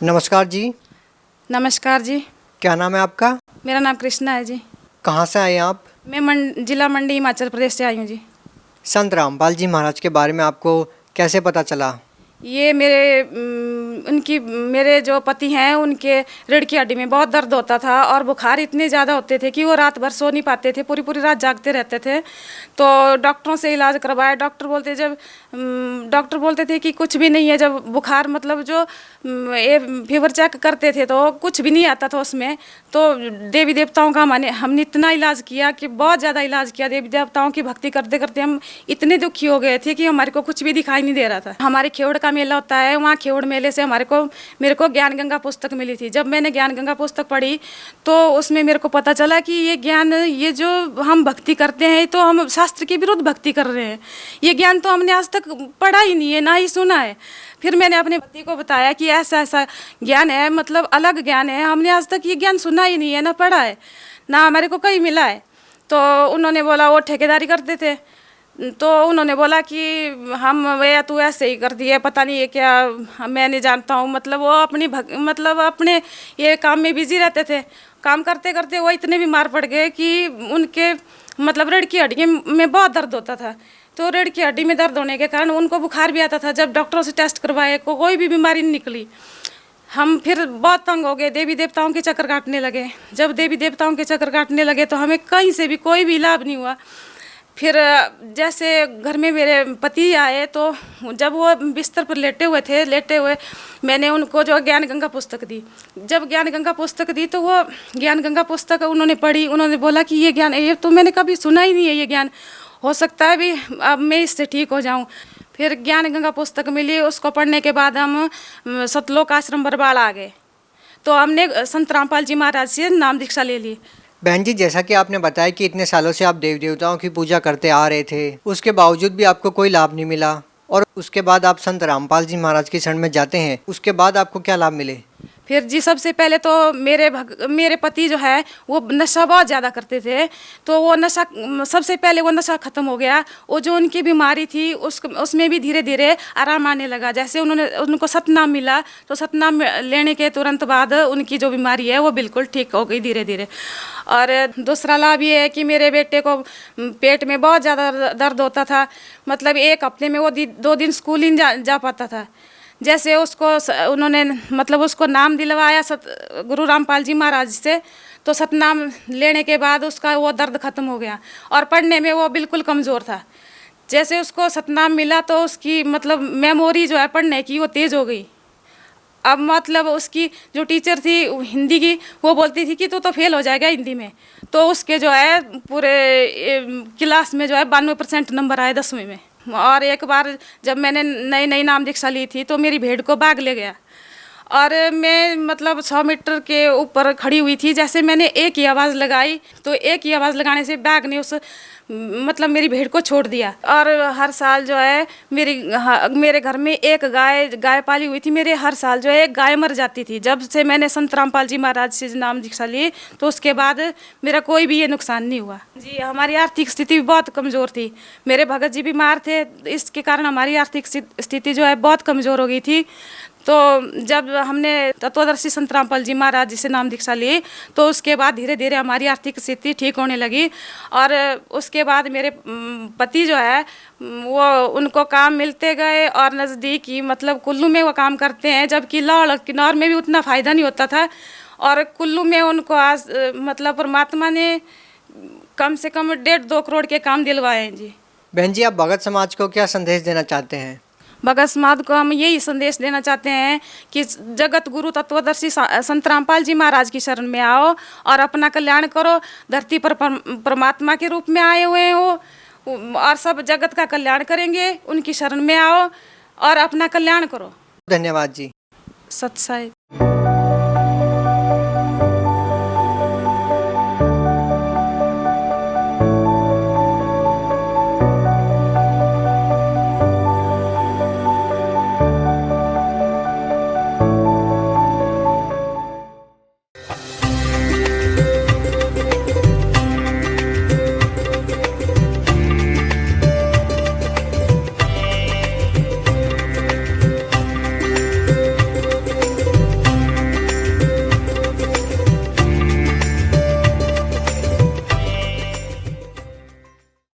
नमस्कार जी। नमस्कार जी। क्या नाम है आपका? मेरा नाम कृष्णा है जी। कहाँ से आए हैं आप? मैं जिला मंडी हिमाचल प्रदेश से आई हूँ जी। संत रामपाल जी महाराज के बारे में आपको कैसे पता चला? ये मेरे जो पति हैं उनके रीढ़ की हड्डी में बहुत दर्द होता था और बुखार इतने ज़्यादा होते थे कि वो रात भर सो नहीं पाते थे, पूरी पूरी रात जागते रहते थे। तो डॉक्टरों से इलाज करवाया। डॉक्टर बोलते थे कि कुछ भी नहीं है। जब बुखार मतलब जो ये फीवर चेक करते थे तो कुछ भी नहीं आता था उसमें। तो देवी देवताओं का हमने इतना इलाज किया कि बहुत ज़्यादा इलाज किया। देवी देवताओं की भक्ति करते करते हम इतने दुखी हो गए थे कि हमारे को कुछ भी दिखाई नहीं दे रहा था। हमारे खेवड़ का मेला होता है, वहाँ खेवड़ मेले से मेरे को ज्ञान गंगा पुस्तक मिली थी। जब मैंने ज्ञान गंगा पुस्तक पढ़ी तो उसमें मेरे को पता चला कि ये जो हम भक्ति करते हैं तो हम शास्त्र के विरुद्ध भक्ति कर रहे हैं। ये ज्ञान तो हमने आज तक पढ़ा ही नहीं है, ना ही सुना है। फिर मैंने अपने पति को बताया कि ऐसा ऐसा ज्ञान है, मतलब अलग ज्ञान है, हमने आज तक ये ज्ञान सुना ही नहीं है, ना पढ़ा है, ना हमारे को कहीं मिला है। तो उन्होंने बोला, वो ठेकेदारी करते थे, तो उन्होंने बोला कि हम या तू ऐसे ही करती है, पता नहीं है क्या, मैं नहीं जानता हूँ। मतलब वो अपने ये काम में बिजी रहते थे। काम करते करते वो इतने बीमार पड़ गए कि उनके मतलब रीढ़ की हड्डी में बहुत दर्द होता था। तो रीढ़ की हड्डी में दर्द होने के कारण उनको बुखार भी आता था। जब डॉक्टरों से टेस्ट करवाए कोई भी बीमारी नहीं निकली। हम फिर बहुत तंग हो गए, देवी देवताओं के चक्कर काटने लगे। जब देवी देवताओं के चक्कर काटने लगे तो हमें कहीं से भी कोई भी लाभ नहीं हुआ। फिर जैसे घर में मेरे पति आए तो जब वो बिस्तर पर लेटे हुए मैंने उनको जो ज्ञान गंगा पुस्तक दी। जब ज्ञान गंगा पुस्तक दी तो वो ज्ञान गंगा पुस्तक उन्होंने पढ़ी। उन्होंने बोला कि ये ज्ञान, ये तो मैंने कभी सुना ही नहीं है, ये ज्ञान हो सकता है भी अब मैं इससे ठीक हो जाऊं। फिर ज्ञान गंगा पुस्तक मिली, उसको पढ़ने के बाद हम सतलोक आश्रम बरबाल आ गए। तो हमने संत रामपाल जी महाराज से नाम दीक्षा ले ली। बहन जी, जैसा कि आपने बताया कि इतने सालों से आप देवी देवताओं की पूजा करते आ रहे थे, उसके बावजूद भी आपको कोई लाभ नहीं मिला, और उसके बाद आप संत रामपाल जी महाराज की शरण में जाते हैं, उसके बाद आपको क्या लाभ मिले? फिर जी सबसे पहले तो मेरे पति जो है वो नशा बहुत ज़्यादा करते थे। तो वो नशा, सबसे पहले वो नशा ख़त्म हो गया। वो जो उनकी बीमारी थी उसमें भी धीरे धीरे आराम आने लगा। जैसे उनको सतनाम मिला तो सतनाम लेने के तुरंत बाद उनकी जो बीमारी है वो बिल्कुल ठीक हो गई धीरे धीरे। और दूसरा लाभ ये है कि मेरे बेटे को पेट में बहुत ज़्यादा दर्द होता था। मतलब एक हफ्ते में वो 2 दिन स्कूल ही जा पाता था। जैसे उन्होंने मतलब उसको नाम दिलवाया गुरु रामपाल जी महाराज से, तो सतनाम लेने के बाद उसका वो दर्द ख़त्म हो गया। और पढ़ने में वो बिल्कुल कमज़ोर था। जैसे उसको सतनाम मिला तो उसकी मतलब मेमोरी जो है पढ़ने की वो तेज़ हो गई। अब मतलब उसकी जो टीचर थी हिंदी की, वो बोलती थी कि तू तो फेल हो जाएगा हिंदी में। तो उसके जो है पूरे क्लास में जो है 92% नंबर आए 10वीं में। और एक बार जब मैंने नई नाम दीक्षा ली थी तो मेरी भेड़ को भाग ले गया और मैं मतलब 100 मीटर के ऊपर खड़ी हुई थी। जैसे मैंने एक ही आवाज़ लगाई तो एक ही आवाज़ लगाने से बाघ ने मतलब मेरी भेड़ को छोड़ दिया। और हर साल जो है मेरे घर में एक गाय पाली हुई थी। मेरे हर साल जो है एक गाय मर जाती थी। जब से मैंने संत रामपाल जी महाराज से नाम दीक्षा ली तो उसके बाद मेरा कोई भी ये नुकसान नहीं हुआ जी। हमारी आर्थिक स्थिति भी बहुत कमज़ोर थी। मेरे भगत जी बीमार थे, इसके कारण हमारी आर्थिक स्थिति जो है बहुत कमज़ोर हो गई थी। तो जब हमने तत्वदर्शी संत रामपाल जी महाराज जी से नाम दीक्षा ली तो उसके बाद धीरे धीरे हमारी आर्थिक स्थिति ठीक होने लगी। और उसके बाद मेरे पति जो है वो उनको काम मिलते गए और नज़दीकी मतलब कुल्लू में वो काम करते हैं, जबकि लाहौल किन्नौर में भी उतना फ़ायदा नहीं होता था। और कुल्लू में उनको आज मतलब परमात्मा ने कम से कम 1.5-2 करोड़ के काम दिलवाए हैं जी। बहन जी, आप भगत समाज को क्या संदेश देना चाहते हैं? भगत समाज को हम यही संदेश देना चाहते हैं कि जगत गुरु तत्वदर्शी संत रामपाल जी महाराज की शरण में आओ और अपना कल्याण करो। धरती पर परमात्मा के रूप में आए हुए हो और सब जगत का कल्याण करेंगे। उनकी शरण में आओ और अपना कल्याण करो। धन्यवाद जी। सत साहिब।